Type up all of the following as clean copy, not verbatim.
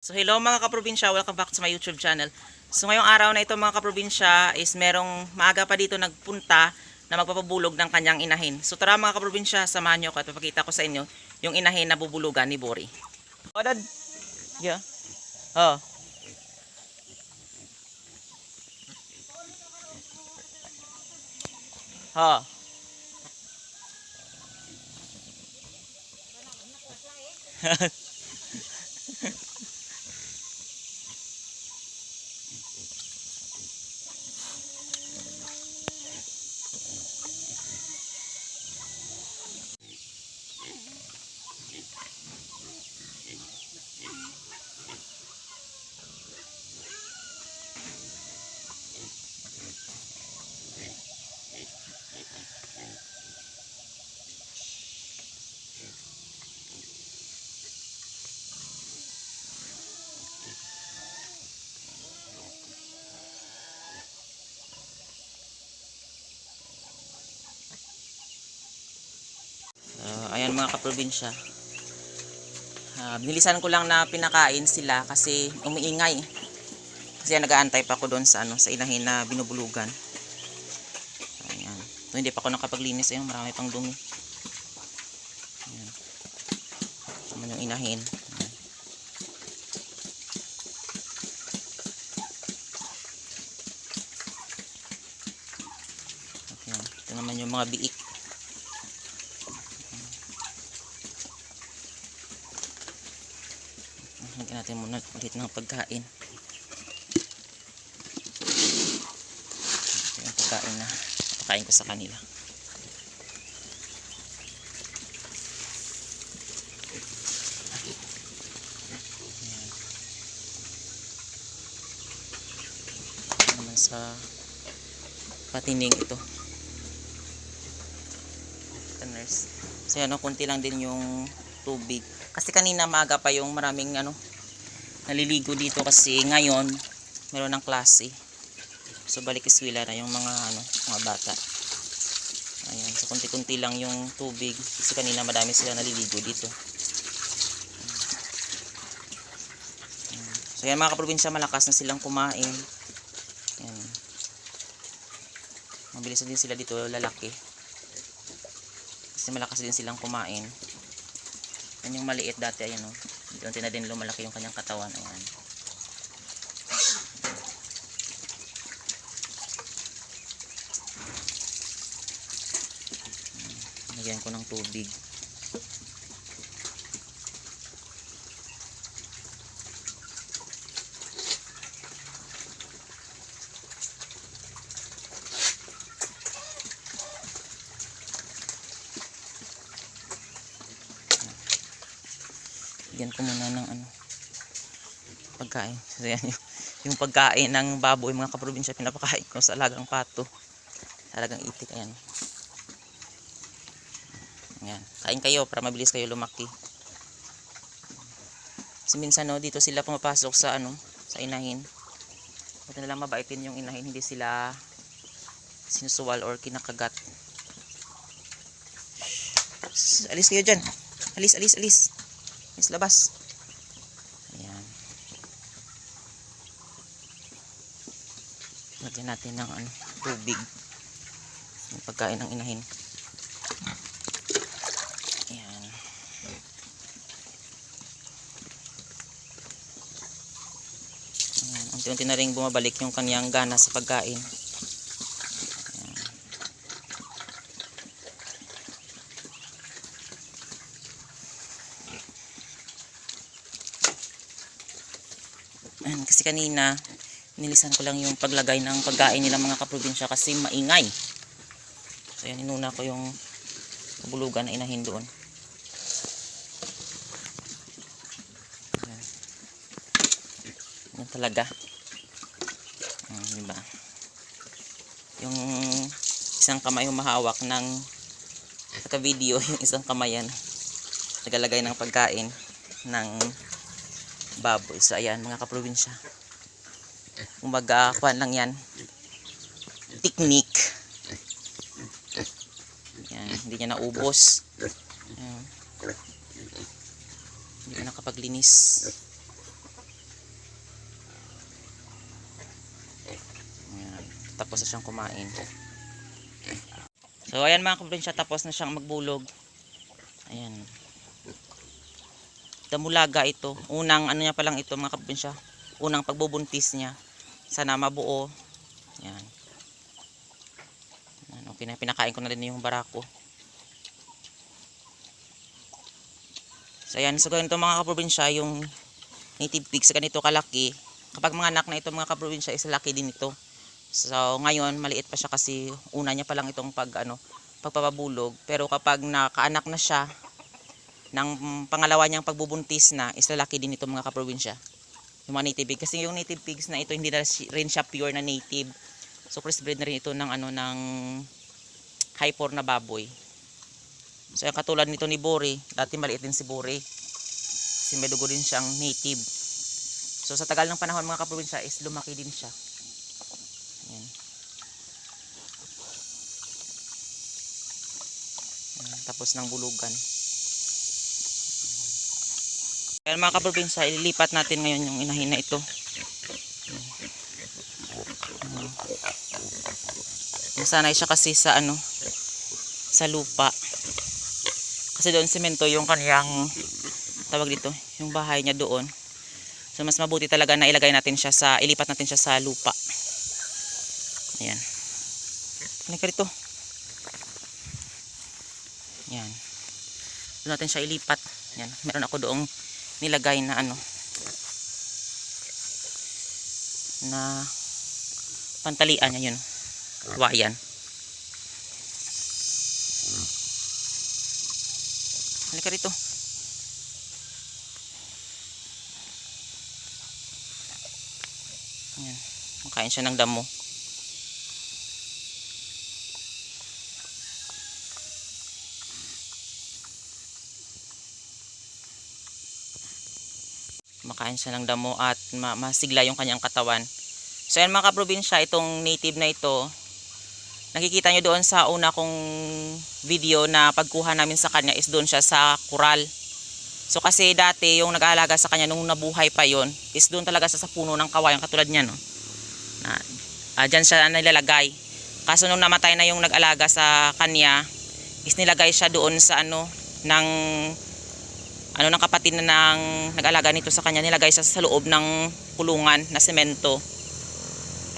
So hello mga kaprobinsya, welcome back to my YouTube channel. So ngayong araw na ito mga kaprobinsya is merong maaga pa dito nagpunta na magpapabulog ng kanyang inahin. So tara mga kaprobinsya, samahan nyo ko at papakita ko sa inyo yung inahin na bubulugan ni Bori. Oh, dad. Yeah. Oh. Oh. Ayan mga kaprobinsya. Binilisan ko lang na pinakain sila kasi umiingay. Kasi nag-aantay pa ako doon sa sa inahin na binubulugan. Ayan. So, hindi pa ako nakapaglinis, ayun, marami pang dumi. Ayan. Naman yung inahin. Ayan. Ayan. Ito naman yung mga biik. Lagyan natin muna ulit ng pagkain. Ito yung pagkain na pakain ko sa kanila. Ayan. Ito naman sa patining ito. Nurse. So yan, konti lang din yung tubig. Kasi kanina maaga pa yung maraming naliligo dito kasi ngayon meron ng klase. So balik eskwela na yung mga bata. Ayan, so konti-konti lang yung tubig kasi kanina madami sila naliligo dito. Ayan. So yan mga kaprobinsya, malakas na silang kumain. Ayan. Mabilis din sila dito, lalaki. Kasi malakas din silang kumain. Yan yung maliit dati, ayan o. Unti na din lumalaki yung kanyang katawan. Ayan. Lagyan ko ng tubig. Lagyan ko muna ng pagkain. So yan, yung pagkain ng baboy mga kaprobinsya, pinapakain ko sa alagang pato, sa alagang itik. Ayan. Ayan. Kain kayo para mabilis kayo lumaki. Kasi minsan dito sila pumapasok sa sa inahin. Buti na lang mabaitin yung inahin, hindi sila sinusuwal or kinakagat. Alis kayo dyan. Alis, alis, alis. Alis, labas. Ayan. Lagyan natin ng tubig. Yung pagkain ng inahin. Ayan. Ayan. Unti-unti na rin bumabalik yung kanyang gana sa pagkain. Ayan. Kasi kanina nilisan ko lang yung paglagay ng pagkain nila mga kaprobinsya kasi maingay. So yan, inuna ko yung bulugan na inahin doon. Ayan. Yan talaga. Diba? Yung isang kamay humahawak ng naka-video, yung isang kamay yan nagalagay ng pagkain ng baboy. So ayan mga kaprobinsya, kumaga kuhan lang yan, technique. Yan, hindi niya naubos. Ayan. Hindi pa nakapaglinis. tapos na siyang kumain. So ayan mga kaprobinsya, tapos na siyang magbulog. Ayan. Damulaga ito. Unang ano niya pa lang ito mga kaprobinsya. Unang pagbubuntis niya. Sana mabuo. Ayan. Ano, pinakain ko na din yung barako. So ayan, so ganito mga kaprobinsya, yung native pig sa ganito kalaki. Kapag mga anak na ito mga kaprobinsya, is laki din ito. So ngayon maliit pa siya kasi una niya pa lang itong pagpapabulog. Pero kapag nakaanak na siya ng pangalawa niyang pagbubuntis na, is lalaki din ito mga kaprobinsya. Yung mga native pig, kasi yung native pigs na ito hindi na rin siya pure na native. So crossbreed na rin ito ng ng high-poor na baboy. So yung katulad nito ni Bore, dati maliit din si Bore. Kasi may dugo din siyang native. So sa tagal ng panahon mga kaprobinsya, is lumaki din siya. Ayan. Ayan, tapos ng bulugan. Ayan mga kaprobinsya, ililipat natin ngayon yung inahin na ito. Nasanay siya kasi sa sa lupa. Kasi doon semento yung kaniyang tawag dito, yung bahay niya doon. So mas mabuti talaga na ilipat natin siya sa lupa. Ayan. Halika rito. Ayan. Doon natin siya ilipat. Ayan. Meron ako doong nilagay na na pantalian niya yun. Wayan. Halika rito. Ayan. Makain siya ng damo. Makain siya ng damo at masigla yung kanyang katawan. So yan mga kaprobinsya, itong native na ito, nakikita nyo doon sa una kong video na pagkuha namin sa kanya is doon siya sa kural. So kasi dati yung nag-aalaga sa kanya nung nabuhay pa yon is doon talaga sa puno ng kawayan katulad niya, no? Dyan siya nilalagay. Kaso nung namatay na yung nag-alaga sa kanya, is nilagay siya doon sa ng kapatid na nag-alaga nito sa kanya, nilagay siya sa loob ng kulungan na semento.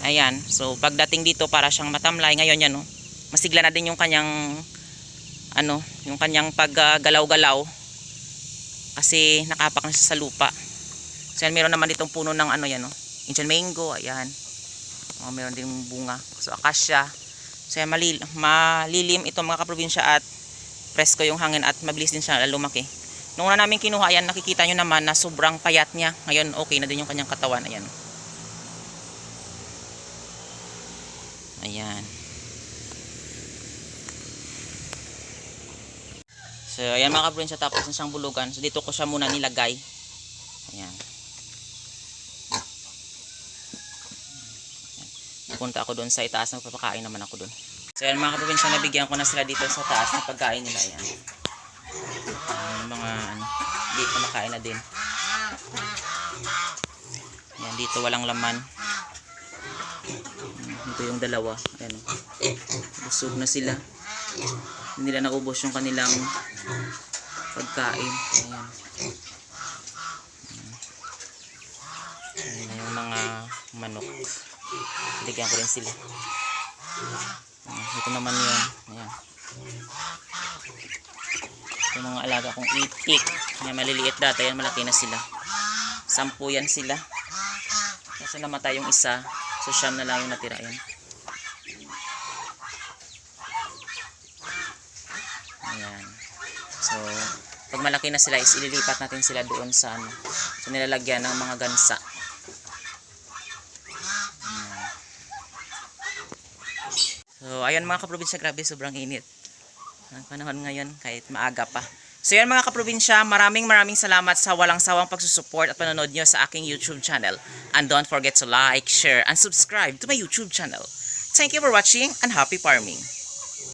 Ayan, so pagdating dito para siyang matamlay ngayon yan, no? Masigla na din yung kanyang yung kanyang paggalaw-galaw kasi nakapak na siya sa lupa. So yan, meron naman ditong puno ng yan, no? Indian mango, ayan. Meron din bunga. So akasya. So yan, malilim ito mga kaprobinsya at presko yung hangin at mabilis din siya lumaki. Nung una namin kinuha, ayan, nakikita nyo naman na sobrang payat niya. Ngayon, okay na din yung kanyang katawan. Ayan. Ayan. So, ayan mga kaprobinsya, tapos na siyang bulugan. So, dito ko siya muna nilagay. Ayan. Pupunta ako doon sa itaas, nagpapakain naman ako doon. So, ayan mga kaprobinsya, nabigyan ko na sila dito sa taas ng pagkain nila. Ayan. Mga dito kumakain na din. Ayan, dito walang laman. Ito yung dalawa. Ayan, busog na sila. Hindi nila naubos yung kanilang pagkain. Ayan. Ayan yung mga manok. Bigyan ko rin sila. Ayan, ito naman yung ayan, yung mga alaga kong itik. Yan, maliliit dati, yan malaki na sila. 10 yan sila. Kasi namatay yung isa, so 9 na lang yung natira. Yan. Ayan. So pag malaki na sila is ililipat natin sila doon sa so nilalagyan ng mga gansa. Ayan. So ayan mga kaprobinsya, grabe sobrang init ang panahon ngayon kahit maaga pa. So yan mga kaprobinsya, maraming salamat sa walang sawang pagsusupport at panonood nyo sa aking YouTube channel. And don't forget to like, share, and subscribe to my YouTube channel. Thank you for watching and happy farming!